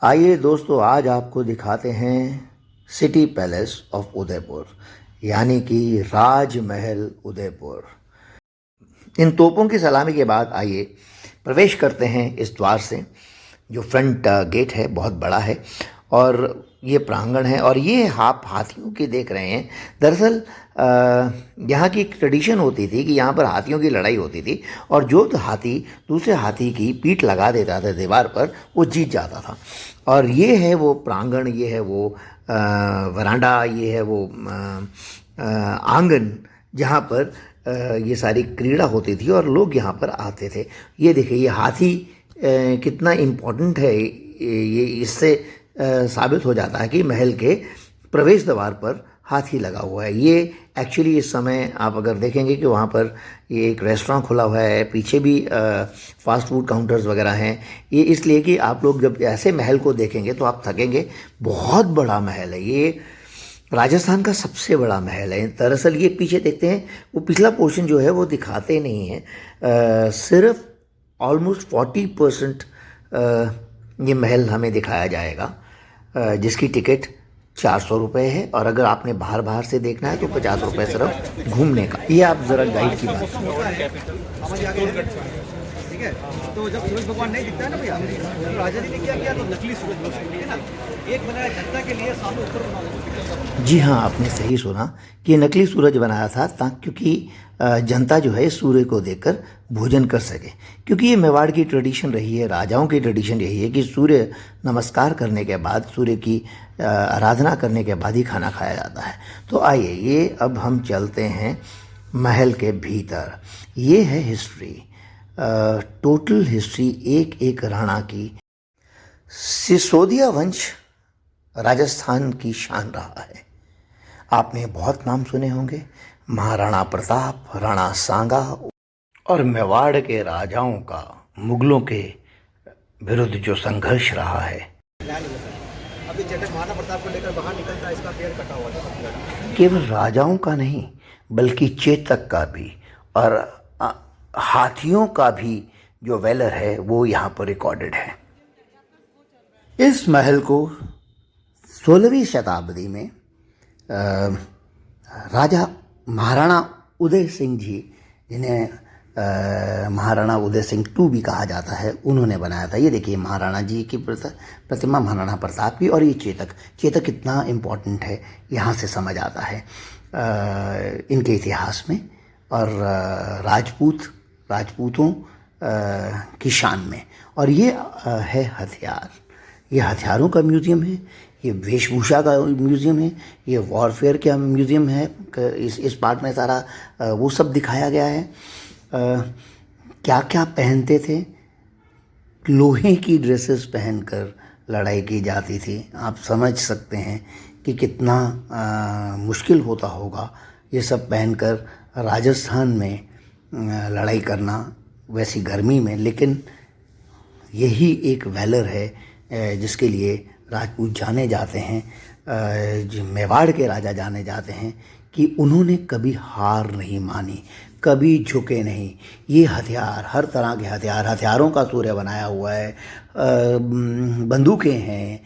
आइए दोस्तों, आज आपको दिखाते हैं सिटी पैलेस ऑफ उदयपुर, यानी कि राजमहल उदयपुर। इन तोपों की सलामी के बाद आइए प्रवेश करते हैं इस द्वार से। जो फ्रंट गेट है बहुत बड़ा है और ये प्रांगण है और ये आप हाथियों की देख रहे हैं। दरअसल यहाँ की एक ट्रेडिशन होती थी कि यहाँ पर हाथियों की लड़ाई होती थी और जो हाथी दूसरे हाथी की पीठ लगा देता था दीवार पर, वो जीत जाता था। और ये है वो प्रांगण, ये है वो वरांडा, ये है वो आंगन जहाँ पर ये सारी क्रीड़ा होती थी और लोग यहाँ पर आते थे। ये देखिए, ये हाथी कितना इम्पोर्टेंट है, ये इससे साबित हो जाता है कि महल के प्रवेश द्वार पर हाथी लगा हुआ है। ये एक्चुअली इस समय आप अगर देखेंगे कि वहाँ पर ये एक रेस्टोरेंट खुला हुआ है, पीछे भी फास्ट फूड काउंटर्स वगैरह हैं। ये इसलिए कि आप लोग जब ऐसे महल को देखेंगे तो आप थकेंगे। बहुत बड़ा महल है ये, राजस्थान का सबसे बड़ा महल है। दरअसल ये पीछे देखते हैं, वो पिछला पोर्शन जो है वो दिखाते नहीं है। सिर्फ ऑलमोस्ट 40% ये महल हमें दिखाया जाएगा, जिसकी टिकट 400 रुपये है। और अगर आपने बाहर बाहर से देखना है तो 50 रुपये सिर्फ घूमने का। ये आप ज़रा गाइड की बात ठीक है। तो जब सूरज भगवान नहीं दिखता है ना भैया, तो राजा जी ने क्या किया, तो नकली सूरज है ना, एक बनाया जनता के लिए, सालों ऊपर बना। जी हाँ, आपने सही सुना कि ये नकली सूरज बनाया था क्योंकि जनता जो है सूर्य को देखकर भोजन कर सके। क्योंकि ये मेवाड़ की ट्रेडिशन रही है, राजाओं की ट्रेडिशन रही है कि सूर्य नमस्कार करने के बाद, सूर्य की आराधना करने के बाद ही खाना खाया जाता है। तो आइए, ये अब हम चलते हैं महल के भीतर। ये है हिस्ट्री, टोटल हिस्ट्री एक एक राणा की। सिसोदिया वंश राजस्थान की शान रहा है। आपने बहुत नाम सुने होंगे, महाराणा प्रताप, राणा सांगा और मेवाड़ के राजाओं का मुगलों के विरुद्ध जो संघर्ष रहा है। अभी चेतक महाराणा प्रताप को लेकर बाहर निकलता है, इसका पेड़ कटा हुआ है। केवल राजाओं का नहीं बल्कि चेतक का भी और हाथियों का भी जो वैलर है वो यहाँ पर रिकॉर्डेड है। इस महल को 16वीं शताब्दी में राजा महाराणा उदय सिंह जी, जिन्हें महाराणा उदय सिंह टू भी कहा जाता है, उन्होंने बनाया था। ये देखिए महाराणा जी की प्रतिमा, महाराणा प्रताप की। और ये चेतक कितना इम्पोर्टेंट है यहाँ से समझ आता है इनके इतिहास में और राजपूतों की शान में। और ये है हथियार, ये हथियारों का म्यूज़ियम है, ये वेशभूषा का म्यूज़ियम है, ये वॉरफेयर का म्यूज़ियम है। इस पार्ट में सारा वो सब दिखाया गया है। क्या क्या पहनते थे, लोहे की ड्रेसेस पहनकर लड़ाई की जाती थी। आप समझ सकते हैं कि कितना मुश्किल होता होगा ये सब पहनकर राजस्थान में लड़ाई करना, वैसी गर्मी में। लेकिन यही एक वैलर है जिसके लिए राजपूत जाने जाते हैं, जो मेवाड़ के राजा जाने जाते हैं कि उन्होंने कभी हार नहीं मानी, कभी झुके नहीं। ये हथियार, हर तरह के हथियारों का सूर्य बनाया हुआ है। बंदूकें हैं,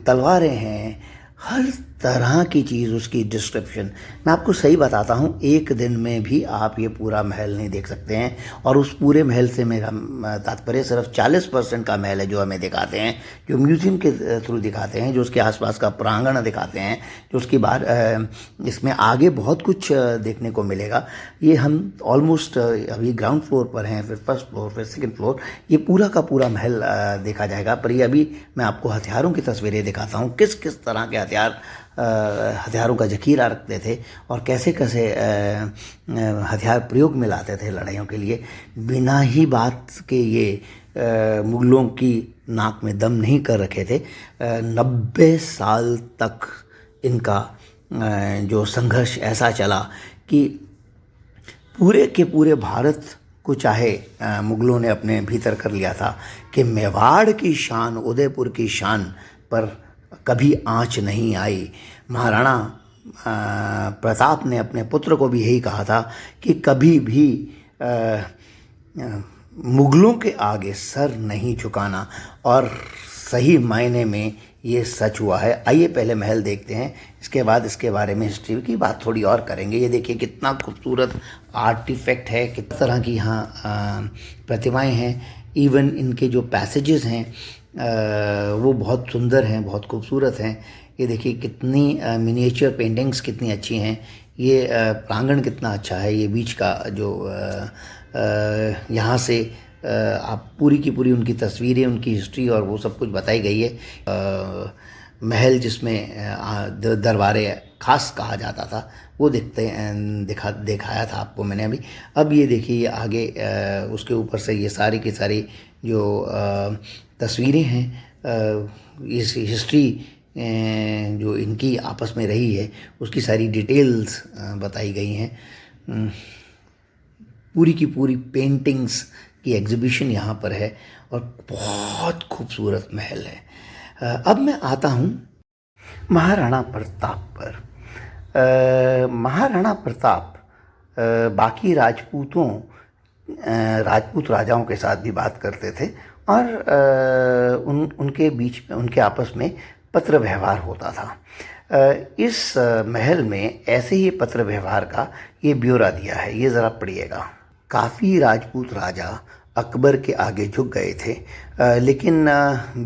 तलवारें हैं, हर तरह की चीज़, उसकी डिस्क्रिप्शन। मैं आपको सही बताता हूँ, एक दिन में भी आप ये पूरा महल नहीं देख सकते हैं। और उस पूरे महल से मेरा तात्पर्य सिर्फ 40% का महल है जो हमें दिखाते हैं, जो म्यूज़ियम के थ्रू दिखाते हैं, जो उसके आसपास का प्रांगण दिखाते हैं, जो उसकी बाहर। इसमें आगे बहुत कुछ देखने को मिलेगा। ये हम ऑलमोस्ट अभी ग्राउंड फ्लोर पर हैं, फिर फर्स्ट फ्लोर, फिर सेकेंड फ्लोर, ये पूरा का पूरा महल देखा जाएगा। पर ये अभी मैं आपको हथियारों की तस्वीरें दिखाता हूँ, किस किस तरह के हथियारों का जखीरा रखते थे और कैसे कैसे हथियार प्रयोग में लाते थे लड़ाइयों के लिए। बिना ही बात के ये मुगलों की नाक में दम नहीं कर रखे थे। 90 साल तक इनका जो संघर्ष ऐसा चला कि पूरे के पूरे भारत को चाहे मुगलों ने अपने भीतर कर लिया था कि मेवाड़ की शान, उदयपुर की शान पर कभी आँच नहीं आई। महाराणा प्रताप ने अपने पुत्र को भी यही कहा था कि कभी भी मुगलों के आगे सर नहीं झुकाना। और सही मायने में ये सच हुआ है। आइए पहले महल देखते हैं, इसके बाद इसके बारे में हिस्ट्री की बात थोड़ी और करेंगे। ये देखिए कितना खूबसूरत आर्टिफैक्ट है, किस तरह की यहाँ प्रतिमाएं हैं। इवन इनके जो पैसेजेस हैं वो बहुत सुंदर हैं, बहुत खूबसूरत हैं। ये देखिए कितनी मिनिएचर पेंटिंग्स कितनी अच्छी हैं। ये प्रांगण कितना अच्छा है। ये बीच का जो यहाँ से आप पूरी की पूरी उनकी तस्वीरें, उनकी हिस्ट्री और वो सब कुछ बताई गई है। महल जिसमें दरबारे खास कहा जाता था वो दिखाया था आपको मैंने अभी। अब ये देखिए आगे उसके ऊपर से ये सारी की सारी जो तस्वीरें हैं, इस हिस्ट्री जो इनकी आपस में रही है उसकी सारी डिटेल्स बताई गई हैं। पूरी की पूरी पेंटिंग्स की एग्जीबिशन यहाँ पर है और बहुत खूबसूरत महल है। अब मैं आता हूँ महाराणा प्रताप पर। महाराणा प्रताप बाकी राजपूत राजाओं के साथ भी बात करते थे और उनके बीच में, उनके आपस में पत्र व्यवहार होता था। इस महल में ऐसे ही पत्र व्यवहार का ये ब्यौरा दिया है, ये ज़रा पढ़िएगा। काफ़ी राजपूत राजा अकबर के आगे झुक गए थे, लेकिन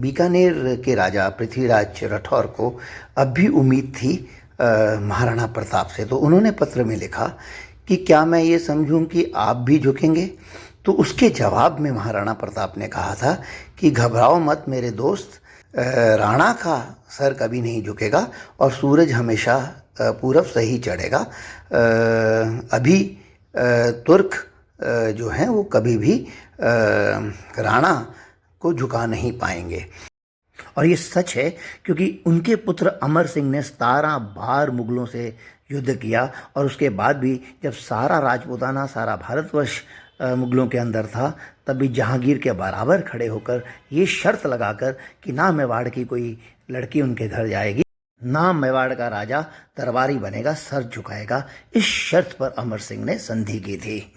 बीकानेर के राजा पृथ्वीराज राठौर को अब भी उम्मीद थी महाराणा प्रताप से। तो उन्होंने पत्र में लिखा कि क्या मैं ये समझूं कि आप भी झुकेंगे? तो उसके जवाब में महाराणा प्रताप ने कहा था कि घबराओ मत मेरे दोस्त, राणा का सर कभी नहीं झुकेगा और सूरज हमेशा पूरब से ही चढ़ेगा। अभी तुर्क जो हैं वो कभी भी राणा को झुका नहीं पाएंगे। और ये सच है क्योंकि उनके पुत्र अमर सिंह ने 17 बार मुगलों से युद्ध किया और उसके बाद भी जब सारा राजपूताना, सारा भारतवर्ष मुगलों के अंदर था, तब भी जहांगीर के बराबर खड़े होकर ये शर्त लगाकर कि ना मेवाड़ की कोई लड़की उनके घर जाएगी, ना मेवाड़ का राजा दरबारी बनेगा, सर झुकाएगा, इस शर्त पर अमर सिंह ने संधि की थी।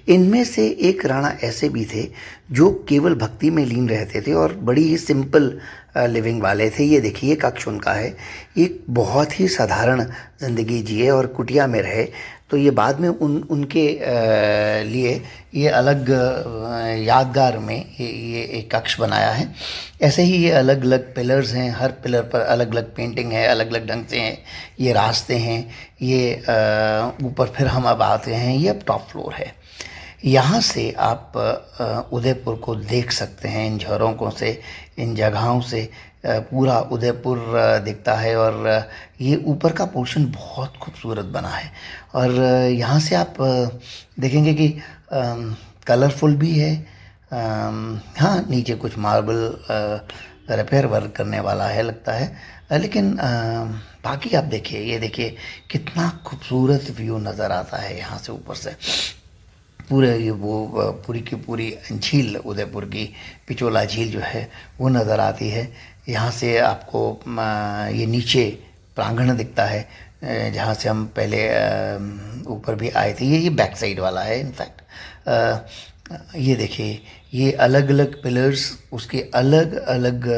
इनमें से एक राणा ऐसे भी थे जो केवल भक्ति में लीन रहते थे और बड़ी ही सिंपल लिविंग वाले थे। ये देखिए कक्ष उनका है, एक बहुत ही साधारण ज़िंदगी जिए और कुटिया में रहे। तो ये बाद में उनके लिए ये अलग यादगार में ये एक कक्ष बनाया है। ऐसे ही ये अलग अलग पिलर्स हैं, हर पिलर पर अलग अलग पेंटिंग है, अलग अलग ढंग से हैं। ये रास्ते हैं, ये ऊपर फिर हम अब आते हैं, ये अब टॉप फ्लोर है। यहाँ से आप उदयपुर को देख सकते हैं, इन झरोकों से, इन जगहों से पूरा उदयपुर दिखता है। और ये ऊपर का पोर्शन बहुत खूबसूरत बना है और यहाँ से आप देखेंगे कि कलरफुल भी है। हाँ, नीचे कुछ मार्बल रिपेयर वर्क करने वाला है लगता है, लेकिन बाकी आप देखिए, ये देखिए कितना खूबसूरत व्यू नज़र आता है यहाँ से ऊपर से। पूरे वो पूरी की पूरी झील, उदयपुर की पिचोला झील जो है वो नज़र आती है। यहाँ से आपको ये नीचे प्रांगण दिखता है जहाँ से हम पहले ऊपर भी आए थे। ये बैक साइड वाला है इनफैक्ट। ये देखिए, ये अलग अलग पिलर्स, उसके अलग अलग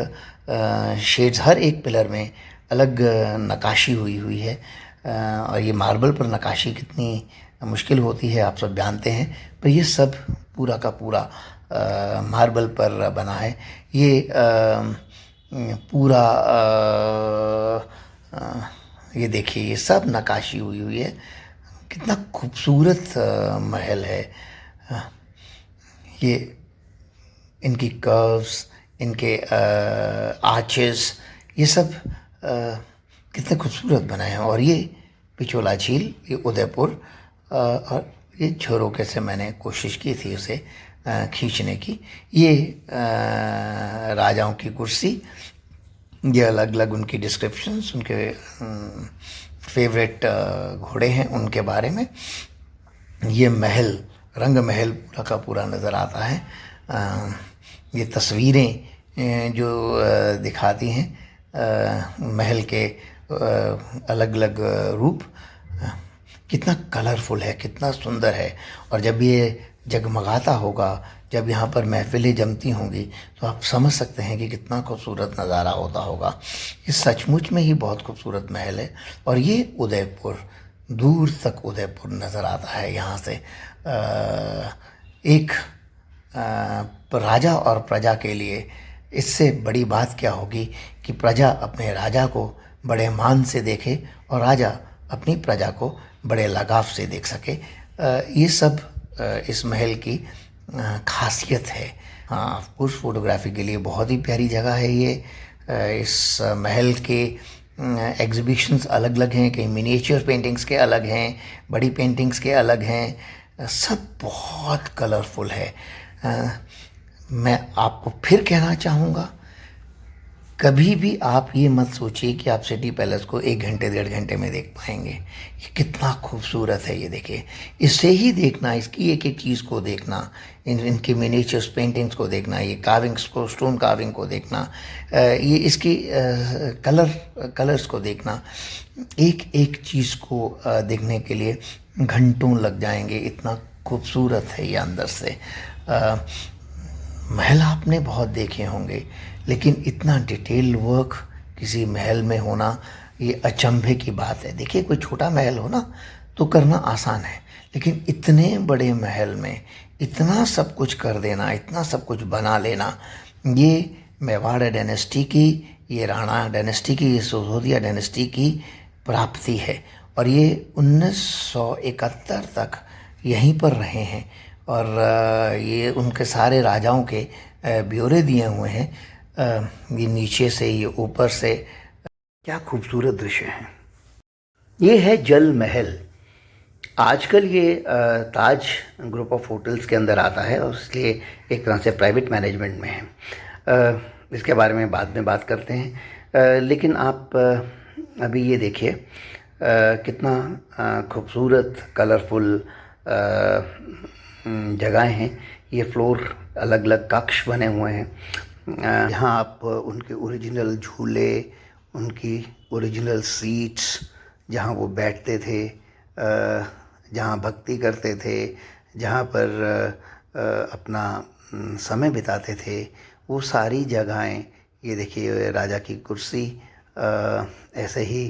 शेड्स, हर एक पिलर में अलग नक्काशी हुई है। और ये मार्बल पर नक्काशी कितनी मुश्किल होती है आप सब जानते हैं, पर ये सब पूरा का पूरा मार्बल पर बना है। ये पूरा ये देखिए, ये सब नक्काशी हुई है। कितना खूबसूरत महल है। ये इनकी कर्व्स, इनके आर्चेस, ये सब कितने खूबसूरत बनाए हैं। और ये पिचोला झील, ये उदयपुर, और ये झरोके से मैंने कोशिश की थी उसे खींचने की। ये राजाओं की कुर्सी, ये अलग अलग उनकी डिस्क्रिप्शंस, उनके फेवरेट घोड़े हैं उनके बारे में। ये महल, रंग महल पूरा का पूरा नज़र आता है। ये तस्वीरें जो दिखाती हैं महल के अलग अलग रूप, कितना कलरफुल है, कितना सुंदर है। और जब ये जगमगाता होगा, जब यहाँ पर महफिलें जमती होंगी, तो आप समझ सकते हैं कि कितना खूबसूरत नज़ारा होता होगा। ये सचमुच में ही बहुत खूबसूरत महल है। और ये उदयपुर, दूर तक उदयपुर नज़र आता है यहाँ से। एक राजा और प्रजा के लिए इससे बड़ी बात क्या होगी कि प्रजा अपने राजा को बड़े मान से देखे और राजा अपनी प्रजा को बड़े लगाव से देख सके। ये सब इस महल की खासियत है। हाँ, उस फोटोग्राफी के लिए बहुत ही प्यारी जगह है ये। इस महल के एग्जीबिशंस अलग अलग हैं, कहीं मिनिएचर पेंटिंग्स के अलग हैं, बड़ी पेंटिंग्स के अलग हैं, सब बहुत कलरफुल है। मैं आपको फिर कहना चाहूँगा, कभी भी आप ये मत सोचिए कि आप सिटी पैलेस को 1 घंटे 1.5 घंटे में देख पाएंगे। ये कितना खूबसूरत है, ये देखिए। इसे ही देखना, इसकी एक एक चीज़ को देखना, इनकी मिनिएचर्स पेंटिंग्स को देखना, ये कार्विंग्स को, स्टोन कार्विंग को देखना, ये इसकी कलर्स को देखना, एक एक चीज़ को देखने के लिए घंटों लग जाएंगे। इतना खूबसूरत है ये अंदर से। महल आपने बहुत देखे होंगे, लेकिन इतना डिटेल वर्क किसी महल में होना ये अचंभे की बात है। देखिए, कोई छोटा महल हो ना तो करना आसान है, लेकिन इतने बड़े महल में इतना सब कुछ कर देना, इतना सब कुछ बना लेना, ये मेवाड़ डायनेस्टी की, ये राणा डायनेस्टी की, ये सिसोदिया डायनेस्टी की प्राप्ति है। और ये 1971 तक यहीं पर रहे हैं। और ये उनके सारे राजाओं के ब्यौरे दिए हुए हैं। ये नीचे से, ये ऊपर से, क्या खूबसूरत दृश्य है। ये है जल महल। आजकल ये ताज ग्रुप ऑफ होटल्स के अंदर आता है और इसलिए एक तरह से प्राइवेट मैनेजमेंट में है। इसके बारे में बाद में बात करते हैं। लेकिन आप अभी ये देखिए कितना खूबसूरत कलरफुल जगहें हैं। ये फ्लोर अलग अलग कक्ष बने हुए हैं। यहाँ आप उनके ओरिजिनल झूले, उनकी ओरिजिनल सीट्स, जहाँ वो बैठते थे, जहाँ भक्ति करते थे, जहाँ पर अपना समय बिताते थे, वो सारी जगहें, ये देखिए राजा की कुर्सी, ऐसे ही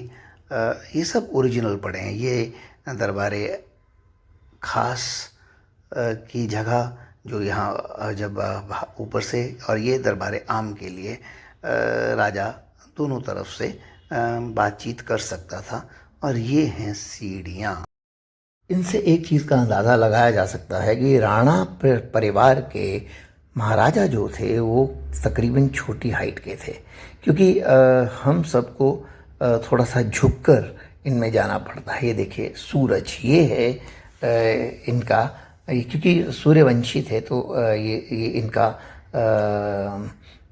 ये सब ओरिजिनल पड़े हैं। ये दरबारे खास की जगह जो यहाँ जब ऊपर से, और ये दरबारे आम के लिए राजा दोनों तरफ से बातचीत कर सकता था। और ये हैं सीढ़ियाँ। इनसे एक चीज़ का अंदाज़ा लगाया जा सकता है कि राणा परिवार के महाराजा जो थे वो तकरीबन छोटी हाइट के थे, क्योंकि हम सबको थोड़ा सा झुककर इनमें जाना पड़ता है। ये देखिए सूरज, ये है इनका, क्योंकि सूर्यवंशी थे तो ये इनका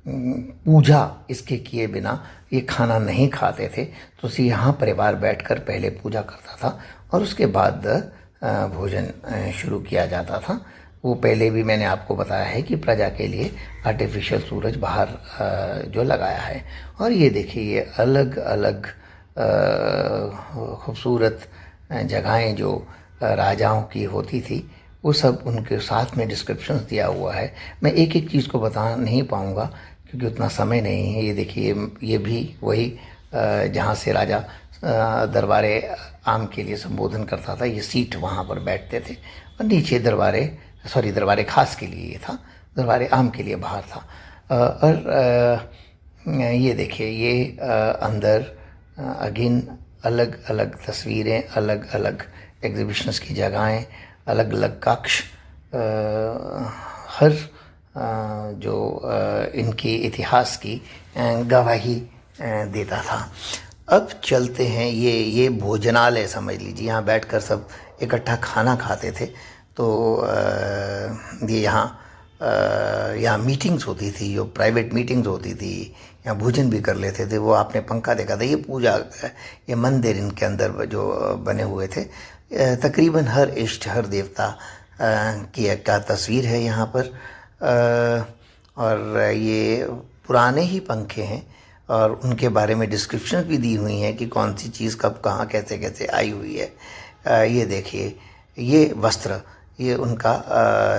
पूजा इसके किए बिना ये खाना नहीं खाते थे। तो यहाँ परिवार बैठकर पहले पूजा करता था और उसके बाद भोजन शुरू किया जाता था। वो पहले भी मैंने आपको बताया है कि प्रजा के लिए आर्टिफिशियल सूरज बाहर जो लगाया है। और ये देखिए, ये अलग अलग खूबसूरत जगहें जो राजाओं की होती थी, वो सब उनके साथ में डिस्क्रिप्शंस दिया हुआ है। मैं एक एक चीज़ को बता नहीं पाऊँगा क्योंकि उतना समय नहीं है। ये देखिए, ये भी वही जहाँ से राजा दरबारे आम के लिए संबोधन करता था, ये सीट वहाँ पर बैठते थे। और नीचे दरबारे खास के लिए ये था, दरबारे आम के लिए बाहर था। और ये देखिए, ये अंदर अगेन अलग अलग तस्वीरें, अलग अलग एग्जीबिशंस की जगहें, अलग अलग कक्ष, हर जो इनके इतिहास की गवाही देता था। अब चलते हैं, ये भोजनालय समझ लीजिए, यहाँ बैठकर सब इकट्ठा खाना खाते थे। तो ये यहाँ मीटिंग्स होती थी, जो प्राइवेट मीटिंग्स होती थी, यहाँ भोजन भी कर लेते थे। वो आपने पंखा देखा था। ये पूजा, ये मंदिर इनके अंदर जो बने हुए थे, तकरीबन हर इष्ट, हर देवता की का तस्वीर है यहाँ पर। और ये पुराने ही पंखे हैं और उनके बारे में डिस्क्रिप्शन भी दी हुई हैं कि कौन सी चीज़ कब कहाँ कैसे कैसे आई हुई है। ये देखिए, ये वस्त्र, ये उनका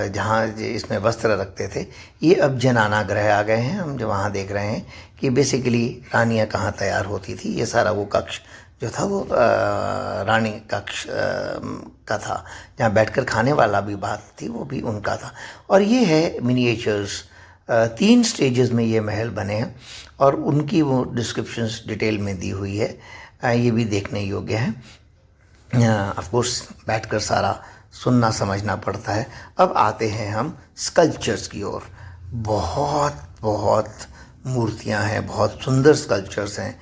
जहाँ इसमें वस्त्र रखते थे, ये अब जनानागृह आ गए हैं। हम जो वहाँ देख रहे हैं कि बेसिकली रानियाँ कहाँ तैयार होती थी, ये सारा वो कक्ष जो था वो रानी कक्ष का था, जहाँ बैठकर खाने वाला भी बात थी वो भी उनका था। और ये है मिनिएचर्स, 3 स्टेजेस में ये महल बने हैं और उनकी वो डिस्क्रिप्शंस डिटेल में दी हुई है। ये भी देखने योग्य है। ऑफ कोर्स बैठकर सारा सुनना समझना पड़ता है। अब आते हैं हम स्कल्पचर्स की ओर। बहुत बहुत मूर्तियां हैं, बहुत सुंदर स्कल्पचर्स हैं,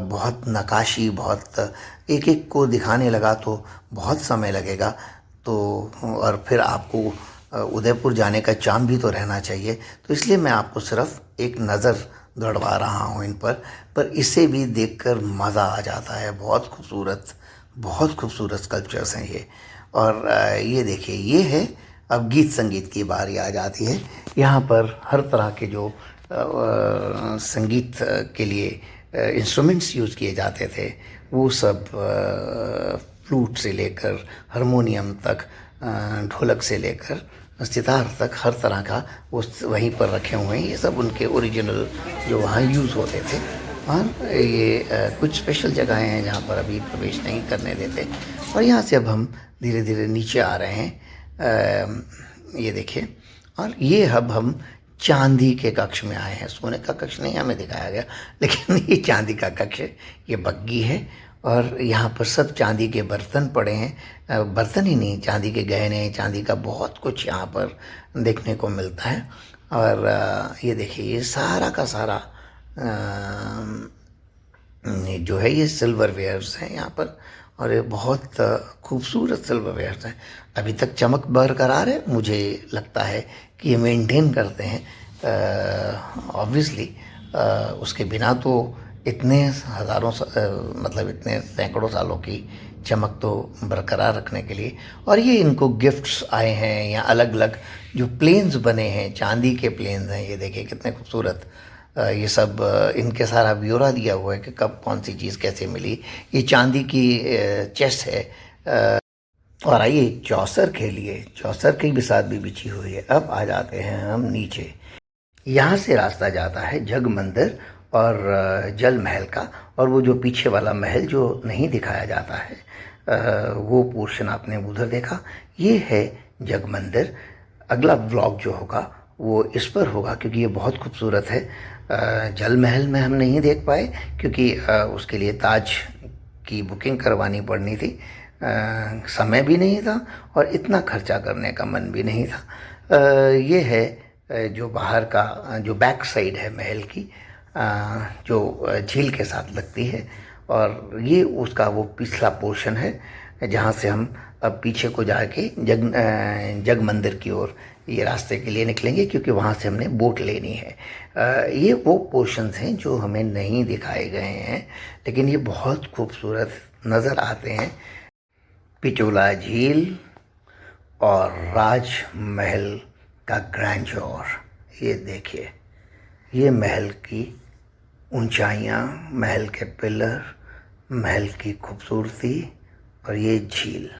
बहुत नक्काशी, बहुत एक एक को दिखाने लगा तो बहुत समय लगेगा। तो और फिर आपको उदयपुर जाने का चाम भी तो रहना चाहिए, तो इसलिए मैं आपको सिर्फ एक नज़र दौड़वा रहा हूँ इन पर इसे भी देखकर मज़ा आ जाता है। बहुत खूबसूरत स्कल्पचर्स हैं ये। और ये देखिए, ये है, अब गीत संगीत की बारी आ जाती है। यहाँ पर हर तरह के जो संगीत के लिए इंस्ट्रूमेंट्स यूज़ किए जाते थे, वो सब फ्लूट से लेकर हारमोनियम तक, ढोलक से लेकर सितार तक, हर तरह का वो वहीं पर रखे हुए हैं। ये सब उनके ओरिजिनल जो वहाँ यूज़ होते थे। और ये कुछ स्पेशल जगहें हैं जहाँ पर अभी प्रवेश नहीं करने देते। और यहाँ से अब हम धीरे धीरे नीचे आ रहे हैं। ये देखिए, और ये अब हम चांदी के कक्ष में आए हैं। सोने का कक्ष नहीं हमें दिखाया गया, लेकिन ये चांदी का कक्ष है। ये बग्गी है और यहाँ पर सब चांदी के बर्तन पड़े हैं। बर्तन ही नहीं, चांदी के गहने, चांदी का बहुत कुछ यहाँ पर देखने को मिलता है। और ये देखिए, ये सारा का सारा जो है ये सिल्वर वेयर्स हैं यहाँ पर, और ये बहुत खूबसूरत सिल्वर वेयर्स हैं। अभी तक चमक बरकरार है। मुझे लगता है कि ये मेंटेन करते हैं। ऑब्वियसली उसके बिना तो इतने हज़ारों मतलब इतने सैकड़ों सालों की चमक तो बरकरार रखने के लिए। और ये इनको गिफ्ट्स आए हैं, या अलग अलग जो प्लेन्स बने हैं, चांदी के प्लेन्स हैं। ये देखिए कितने खूबसूरत। ये सब इनके सारा ब्यौरा दिया हुआ है कि कब कौन सी चीज़ कैसे मिली। ये चांदी की चेस्ट है। और आइए चौसर के लिए, चौसर की बिसात भी बिछी हुई है। अब आ जाते हैं हम नीचे। यहाँ से रास्ता जाता है जग मंदिर और जल महल का। और वो जो पीछे वाला महल जो नहीं दिखाया जाता है, वो पोर्शन आपने उधर देखा। ये है जग मंदिर। अगला व्लॉग जो होगा वो इस पर होगा, क्योंकि ये बहुत खूबसूरत है। जल महल में हम नहीं देख पाए क्योंकि उसके लिए ताज की बुकिंग करवानी पड़नी थी। समय भी नहीं था और इतना खर्चा करने का मन भी नहीं था। ये है जो बाहर का जो बैक साइड है महल की, जो झील के साथ लगती है। और ये उसका वो पिछला पोर्शन है जहाँ से हम अब पीछे को जाके जग मंदिर की ओर ये रास्ते के लिए निकलेंगे, क्योंकि वहाँ से हमने बोट लेनी है। ये वो पोर्शंस हैं जो हमें नहीं दिखाए गए हैं, लेकिन ये बहुत खूबसूरत नज़र आते हैं। पिचोला झील और राजमहल का ग्रैंडयोर। ये देखिए, ये महल की ऊंचाइयाँ, महल के पिलर, महल की खूबसूरती और ये झील।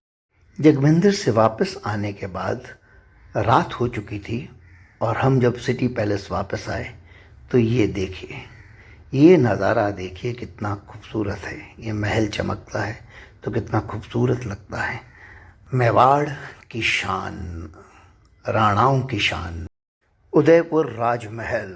जगमंदिर से वापस आने के बाद रात हो चुकी थी और हम जब सिटी पैलेस वापस आए तो ये देखिए, ये नज़ारा देखिए कितना खूबसूरत है। ये महल चमकता है तो कितना खूबसूरत लगता है। मेवाड़ की शान, राणाओं की शान, उदयपुर राजमहल।